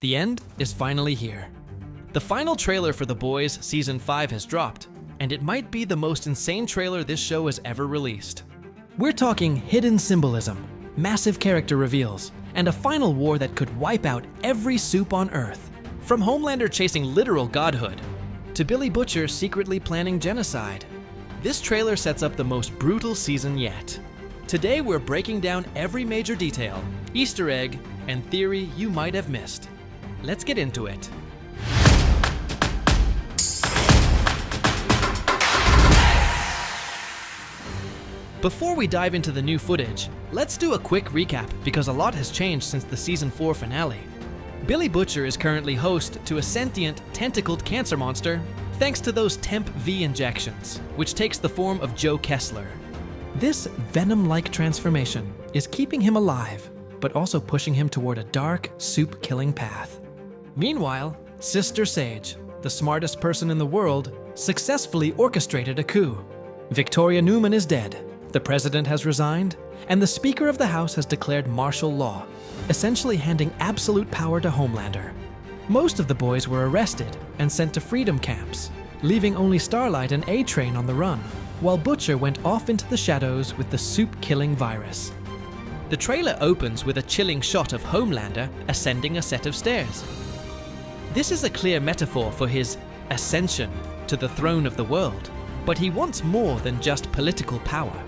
The end is finally here. The final trailer for The Boys Season 5 has dropped, and it might be the most insane trailer this show has ever released. We're talking hidden symbolism, massive character reveals, and a final war that could wipe out every supe on Earth. From Homelander chasing literal godhood, to Billy Butcher secretly planning genocide. This trailer sets up the most brutal season yet. Today we're breaking down every major detail, Easter egg, and theory you might have missed. Let's get into it. Before we dive into the new footage, let's do a quick recap because a lot has changed since the Season 4 finale. Billy Butcher is currently host to a sentient, tentacled cancer monster thanks to those Temp V injections, which takes the form of Joe Kessler. This venom-like transformation is keeping him alive, but also pushing him toward a dark, supe-killing path. Meanwhile, Sister Sage, the smartest person in the world, successfully orchestrated a coup. Victoria Newman is dead, the president has resigned, and the Speaker of the House has declared martial law, essentially handing absolute power to Homelander. Most of the boys were arrested and sent to freedom camps, leaving only Starlight and A-Train on the run, while Butcher went off into the shadows with the supe-killing virus. The trailer opens with a chilling shot of Homelander ascending a set of stairs. This is a clear metaphor for his ascension to the throne of the world, but he wants more than just political power.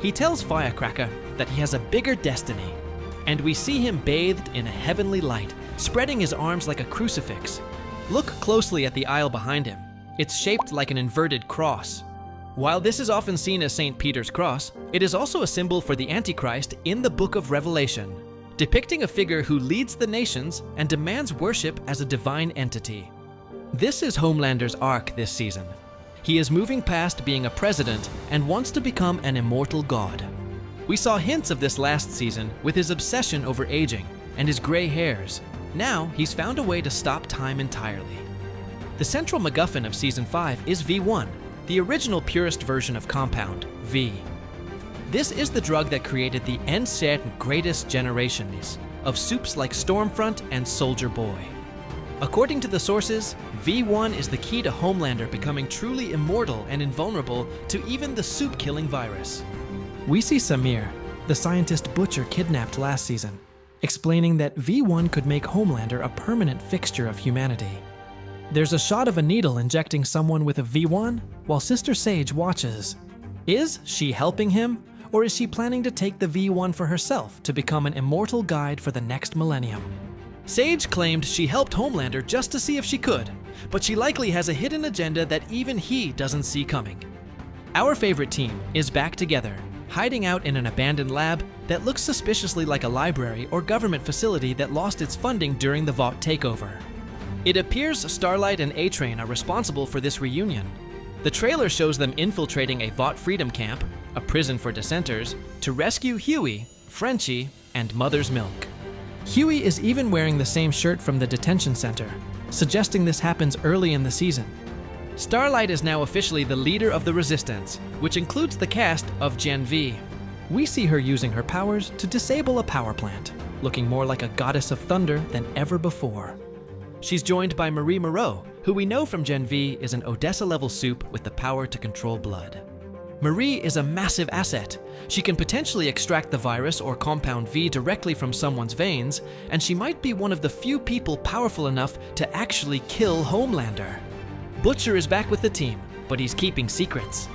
He tells Firecracker that he has a bigger destiny, and we see him bathed in a heavenly light, spreading his arms like a crucifix. Look closely at the aisle behind him. It's shaped like an inverted cross. While this is often seen as St. Peter's cross, it is also a symbol for the Antichrist in the Book of Revelation, depicting a figure who leads the nations and demands worship as a divine entity. This is Homelander's arc this season. He is moving past being a president and wants to become an immortal god. We saw hints of this last season with his obsession over aging and his gray hairs. Now he's found a way to stop time entirely. The central McGuffin of Season 5 is V1, the original purest version of Compound, V. This is the drug that created the ancient greatest generations of supes like Stormfront and Soldier Boy. According to the sources, V1 is the key to Homelander becoming truly immortal and invulnerable to even the supe-killing virus. We see Samir, the scientist Butcher kidnapped last season, explaining that V1 could make Homelander a permanent fixture of humanity. There's a shot of a needle injecting someone with a V1 while Sister Sage watches. Is she helping him, or is she planning to take the V1 for herself to become an immortal guide for the next millennium? Sage claimed she helped Homelander just to see if she could, but she likely has a hidden agenda that even he doesn't see coming. Our favorite team is back together, hiding out in an abandoned lab that looks suspiciously like a library or government facility that lost its funding during the Vought takeover. It appears Starlight and A-Train are responsible for this reunion. The trailer shows them infiltrating a Vought freedom camp, a prison for dissenters, to rescue Huey, Frenchie, and Mother's Milk. Huey is even wearing the same shirt from the detention center, suggesting this happens early in the season. Starlight is now officially the leader of the Resistance, which includes the cast of Gen V. We see her using her powers to disable a power plant, looking more like a goddess of thunder than ever before. She's joined by Marie Moreau, who we know from Gen V is an Odessa-level supe with the power to control blood. Marie is a massive asset. She can potentially extract the virus or Compound V directly from someone's veins, and she might be one of the few people powerful enough to actually kill Homelander. Butcher is back with the team, but he's keeping secrets.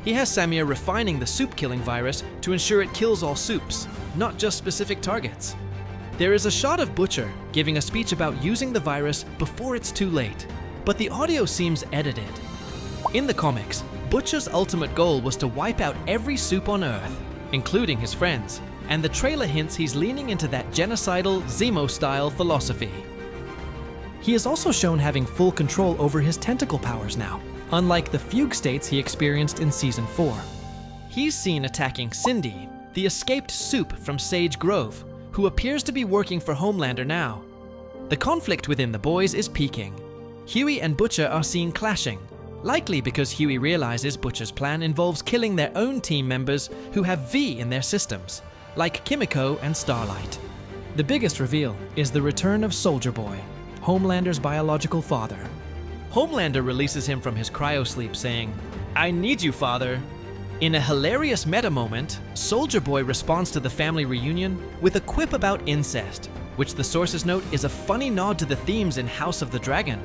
He has Samir refining the supe-killing virus to ensure it kills all supes, not just specific targets. There is a shot of Butcher giving a speech about using the virus before it's too late, but the audio seems edited. In the comics, Butcher's ultimate goal was to wipe out every supe on Earth, including his friends, and the trailer hints he's leaning into that genocidal, Zemo-style philosophy. He is also shown having full control over his tentacle powers now, unlike the fugue states he experienced in Season 4. He's seen attacking Cindy, the escaped supe from Sage Grove, who appears to be working for Homelander now. The conflict within the boys is peaking. Huey and Butcher are seen clashing, likely because Huey realizes Butcher's plan involves killing their own team members who have V in their systems, like Kimiko and Starlight. The biggest reveal is the return of Soldier Boy, Homelander's biological father. Homelander releases him from his cryosleep saying, "I need you, father." In a hilarious meta moment, Soldier Boy responds to the family reunion with a quip about incest, which the sources note is a funny nod to the themes in House of the Dragon.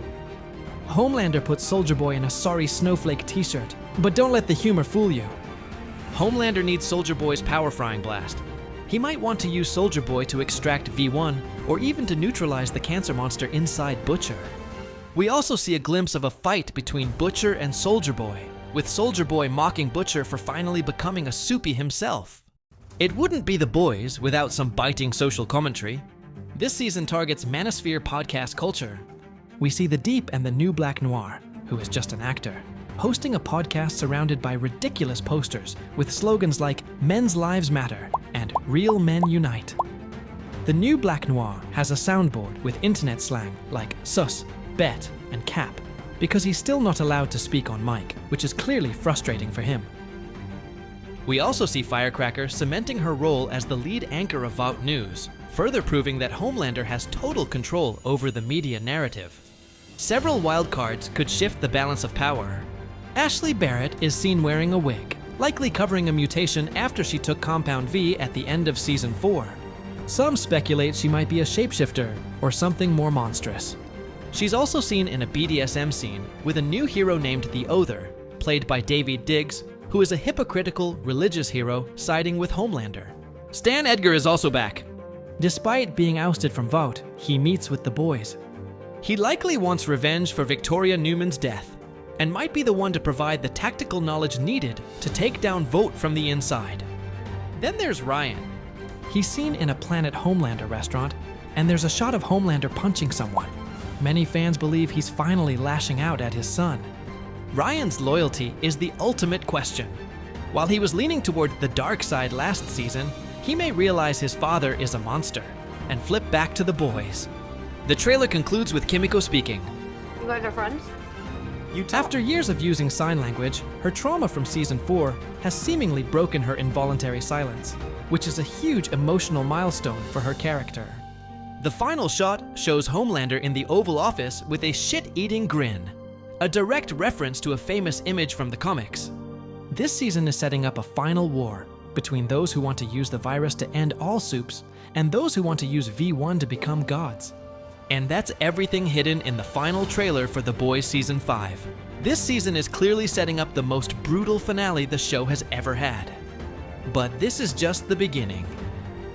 Homelander puts Soldier Boy in a sorry snowflake t-shirt, but don't let the humor fool you. Homelander needs Soldier Boy's power frying blast. He might want to use Soldier Boy to extract V1, or even to neutralize the cancer monster inside Butcher. We also see a glimpse of a fight between Butcher and Soldier Boy, with Soldier Boy mocking Butcher for finally becoming a supe himself. It wouldn't be The Boys without some biting social commentary. This season targets Manosphere podcast culture. We see the Deep and the new Black Noir, who is just an actor, hosting a podcast surrounded by ridiculous posters with slogans like "Men's Lives Matter" and "Real Men Unite." The new Black Noir has a soundboard with internet slang like sus, bet, and cap, because he's still not allowed to speak on mic, which is clearly frustrating for him. We also see Firecracker cementing her role as the lead anchor of Vault News, further proving that Homelander has total control over the media narrative. Several wildcards could shift the balance of power. Ashley Barrett is seen wearing a wig, likely covering a mutation after she took Compound V at the end of Season 4. Some speculate she might be a shapeshifter or something more monstrous. She's also seen in a BDSM scene with a new hero named the Other, played by Daveed Diggs, who is a hypocritical, religious hero siding with Homelander. Stan Edgar is also back. Despite being ousted from Vought, he meets with the boys. He likely wants revenge for Victoria Newman's death, and might be the one to provide the tactical knowledge needed to take down Vought from the inside. Then there's Ryan. He's seen in a Planet Homelander restaurant, and there's a shot of Homelander punching someone. Many fans believe he's finally lashing out at his son. Ryan's loyalty is the ultimate question. While he was leaning toward the dark side last season, he may realize his father is a monster and flip back to the boys. The trailer concludes with Kimiko speaking. You guys are friends? After years of using sign language, her trauma from Season 4 has seemingly broken her involuntary silence, which is a huge emotional milestone for her character. The final shot shows Homelander in the Oval Office with a shit-eating grin, a direct reference to a famous image from the comics. This season is setting up a final war between those who want to use the virus to end all supes and those who want to use V1 to become gods. And that's everything hidden in the final trailer for The Boys Season 5. This season is clearly setting up the most brutal finale the show has ever had. But this is just the beginning.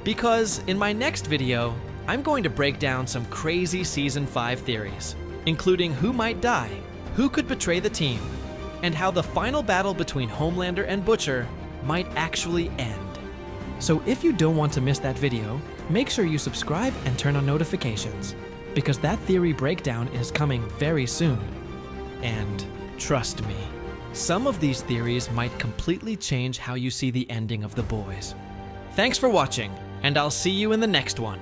Because in my next video, I'm going to break down some crazy Season 5 theories, including who might die, who could betray the team, and how the final battle between Homelander and Butcher might actually end. So if you don't want to miss that video, make sure you subscribe and turn on notifications, because that theory breakdown is coming very soon. And trust me, some of these theories might completely change how you see the ending of The Boys. Thanks for watching, and I'll see you in the next one.